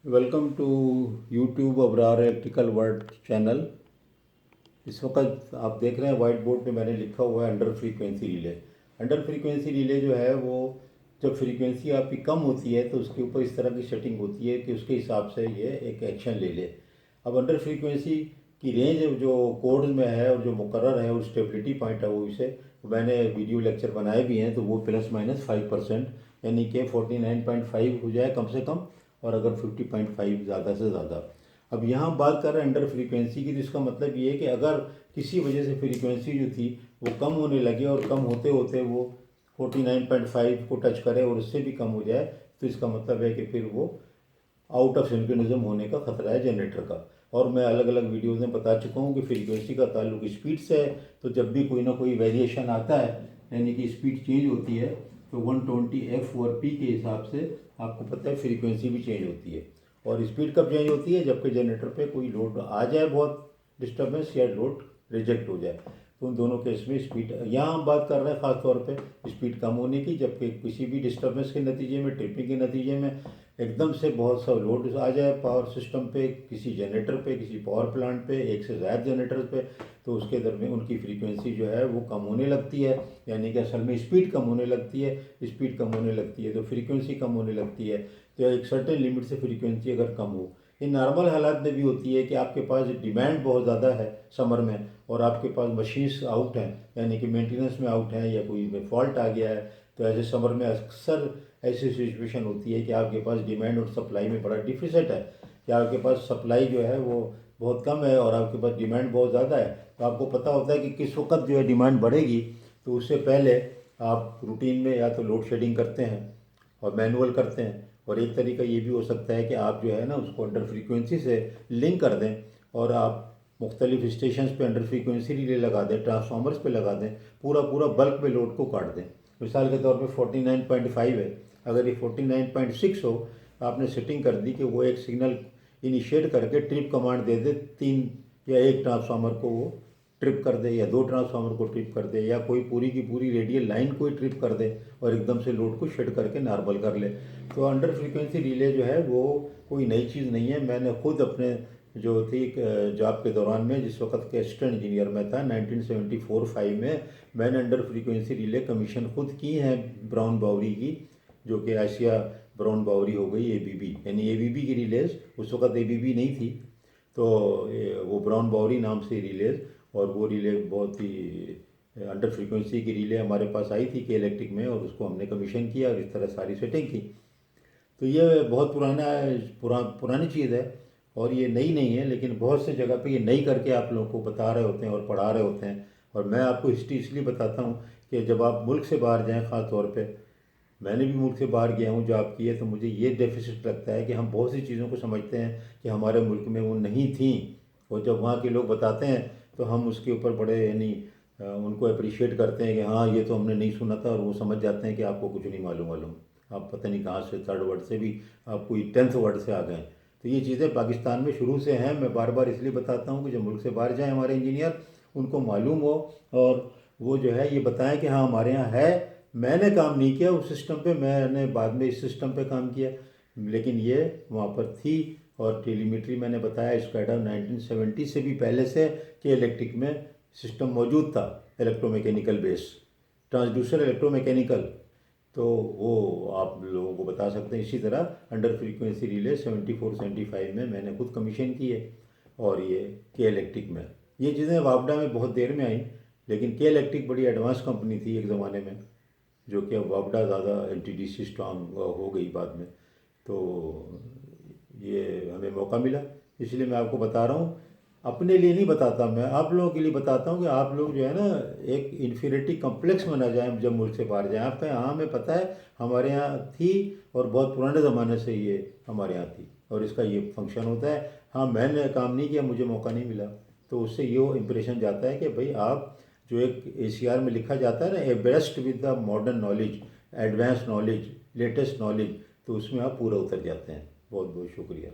Welcome to YouTube Abrar electrical world channel. इस वक्त आप देख रहे हैं वाइट बोर्ड पे मैंने लिखा हुआ है under frequency relay. Under frequency relay जो है वो जब फ्रीक्वेंसी आपकी कम होती है तो उसके ऊपर इस तरह की सेटिंग होती है कि उसके हिसाब से ये एक एक्शन ले ले। अब अंडर फ्रीक्वेंसी की रेंज जो कोड में है और जो मुकर्रर है और स्टेबिलिटी पॉइंट है वो इसे मैंने वीडियो लेक्चर बनाए भी हैं, तो वो ±5% यानी कि 49.5 हो जाए कम से कम, और अगर 50.5 ज़्यादा से ज़्यादा। अब यहाँ बात कर रहे हैं अंडर फ्रीक्वेंसी की, तो इसका मतलब ये है कि अगर किसी वजह से फ्रीक्वेंसी जो थी वो कम होने लगे और कम होते होते वो 49.5 को टच करे और उससे भी कम हो जाए, तो इसका मतलब है कि फिर वो आउट ऑफ सिंक्रोनिज्म होने का खतरा है जनरेटर का। और मैं अलग अलग वीडियोज़ में बता चुका हूँ कि फ्रीक्वेंसी का ताल्लुक स्पीड से है, तो जब भी कोई ना कोई वेरिएशन आता है यानी कि स्पीड चेंज होती है तो 120 F/P के हिसाब से आपको पता है फ्रीक्वेंसी भी चेंज होती है। और स्पीड कब चेंज होती है? जबकि जनरेटर पे कोई लोड आ जाए, बहुत डिस्टर्बेंस, या लोड रिजेक्ट हो जाए, तो उन दोनों केस में स्पीड, यहाँ हम बात कर रहे हैं ख़ास तौर पे स्पीड कम होने की, जबकि किसी भी डिस्टर्बेंस के नतीजे में, ट्रिपिंग के नतीजे में एकदम से बहुत सा लोड आ जाए पावर सिस्टम पे, किसी जनरेटर पे, किसी पावर प्लांट पे, एक से ज़्यादा जनरेटर पे, तो उसके दरमियान उनकी फ्रीक्वेंसी जो है वो कम होने लगती है, यानी कि असल में स्पीड कम होने लगती है। स्पीड कम होने लगती है तो फ्रीक्वेंसी कम होने लगती है। तो एक सर्टेन लिमिट से फ्रीक्वेंसी अगर कम हो, ये नॉर्मल हालात में भी होती है कि आपके पास डिमांड बहुत ज़्यादा है समर में और आपके पास मशीन्स आउट हैं, यानी कि मेंटेनेंस में आउट हैं या कोई में फॉल्ट आ गया है, तो ऐसे समर में अक्सर ऐसी सिचुएशन होती है कि आपके पास डिमांड और सप्लाई में बड़ा डिफिसिट है, कि आपके पास सप्लाई जो है वो बहुत कम है और आपके पास डिमांड बहुत ज़्यादा है। तो आपको पता होता है कि किस वक्त जो है डिमांड बढ़ेगी, तो उससे पहले आप रूटीन में या तो लोड शेडिंग करते हैं और मैनुअल करते हैं, और एक तरीका ये भी हो सकता है कि आप जो है ना उसको अंडर फ्रीक्वेंसी से लिंक कर दें और आप मुख्तलिफ स्टेशन पे अंडर फ्रीक्वेंसी रिले लगा दें, ट्रांसफार्मर्स पे लगा दें, पूरा पूरा बल्क में लोड को काट दें। मिसाल के तौर पे 49.5 है, अगर ये 49.6 हो, आपने सेटिंग कर दी कि वो एक सिग्नल इनिशिएट करके ट्रिप कमांड दे दे, 3 या 1 ट्रांसफार्मर को वो ट्रिप कर दे, या 2 ट्रांसफार्मर को ट्रिप कर दे, या कोई पूरी की पूरी रेडियल लाइन को ही ट्रिप कर दे और एकदम से लोड को शेड करके नॉर्मल कर ले। तो अंडर फ्रीक्वेंसी रिले जो है वो कोई नई चीज़ नहीं है। मैंने खुद अपने जो थी जॉब के दौरान में, जिस वक्त के असिस्टेंट इंजीनियर में था 1974-5 में, मैंने अंडर फ्रीक्वेंसी रिले कमीशन खुद की हैं ब्राउन बाउरी की, जो कि आशिया ब्राउन बाउरी हो गई एबीबी, यानी एबीबी की रिलेज, उस वक्त एबीबी नहीं थी, तो वो ब्राउन बाउरी नाम से रिलेज, और वो रिले बहुत ही अंडर फ्रीक्वेंसी की रिले हमारे पास आई थी के इलेक्ट्रिक में, और उसको हमने कमीशन किया और इस तरह सारी सेटिंग की। तो ये बहुत पुरानी चीज़ है और ये नई नहीं है, लेकिन बहुत से जगह पे ये नई करके आप लोगों को बता रहे होते हैं और पढ़ा रहे होते हैं। और मैं आपको हिस्ट्री इसलिए बताता हूँ कि जब आप मुल्क से बाहर जाएँ, ख़ास तौर पे मैंने भी मुल्क से बाहर गया हूँ जॉब की है, तो मुझे ये डेफिसिट लगता है कि हम बहुत सी चीज़ों को समझते हैं कि हमारे मुल्क में वो नहीं थी, और जब वहाँ के लोग बताते हैं तो हम उसके ऊपर बड़े यानी उनको अप्रिशिएट करते हैं कि हाँ ये तो हमने नहीं सुना था, और वो समझ जाते हैं कि आपको कुछ नहीं मालूम, आप पता नहीं कहाँ से थर्ड वर्ड से भी आप कोई 10th वर्ड से आ गए। तो ये चीज़ें पाकिस्तान में शुरू से हैं। मैं बार बार इसलिए बताता हूँ कि जब मुल्क से बाहर जाएँ हमारे इंजीनियर, उनको मालूम हो और वो जो है ये बताएं कि हाँ हमारे यहाँ है। मैंने काम नहीं किया उस सिस्टम पे, मैंने बाद में इस सिस्टम पे काम किया, लेकिन ये वहाँ पर थी। और टेलीमेट्री मैंने बताया स्काडा 1970 से भी पहले से कि इलेक्ट्रिक में सिस्टम मौजूद था, इलेक्ट्रोमैकेनिकल बेस, ट्रांसड्यूसर इलेक्ट्रोमैकेनिकल, तो वो आप लोगों को बता सकते हैं। इसी तरह अंडर फ्रीक्वेंसी रिले 74-75 में मैंने खुद कमीशन की है, और ये के इलेक्ट्रिक में। ये चीज़ें वापडा में बहुत देर में आई, लेकिन के इलेक्ट्रिक बड़ी एडवांस कंपनी थी एक ज़माने में, जो कि अब वापडा ज़्यादा एनटीडीसी स्ट्रांग हो गई बाद में। तो ये हमें मौका मिला, इसलिए मैं आपको बता रहा हूँ। अपने लिए नहीं बताता, मैं आप लोगों के लिए बताता हूँ कि आप लोग जो है ना एक इन्फीरियरिटी कम्प्लेक्स में ना जाएं जब मुल्क से बाहर जाएं। आपका हाँ हमें पता है हमारे यहाँ थी, और बहुत पुराने ज़माने से ये हमारे यहाँ थी और इसका ये फंक्शन होता है। हाँ मैंने काम नहीं किया, मुझे मौका नहीं मिला, तो उससे ये इम्प्रेशन जाता है कि भाई आप जो एक एसीआर में लिखा जाता है ना, ए best with the modern knowledge, advance knowledge, latest knowledge, तो उसमें आप पूरा उतर जाते हैं। बहुत बहुत शुक्रिया।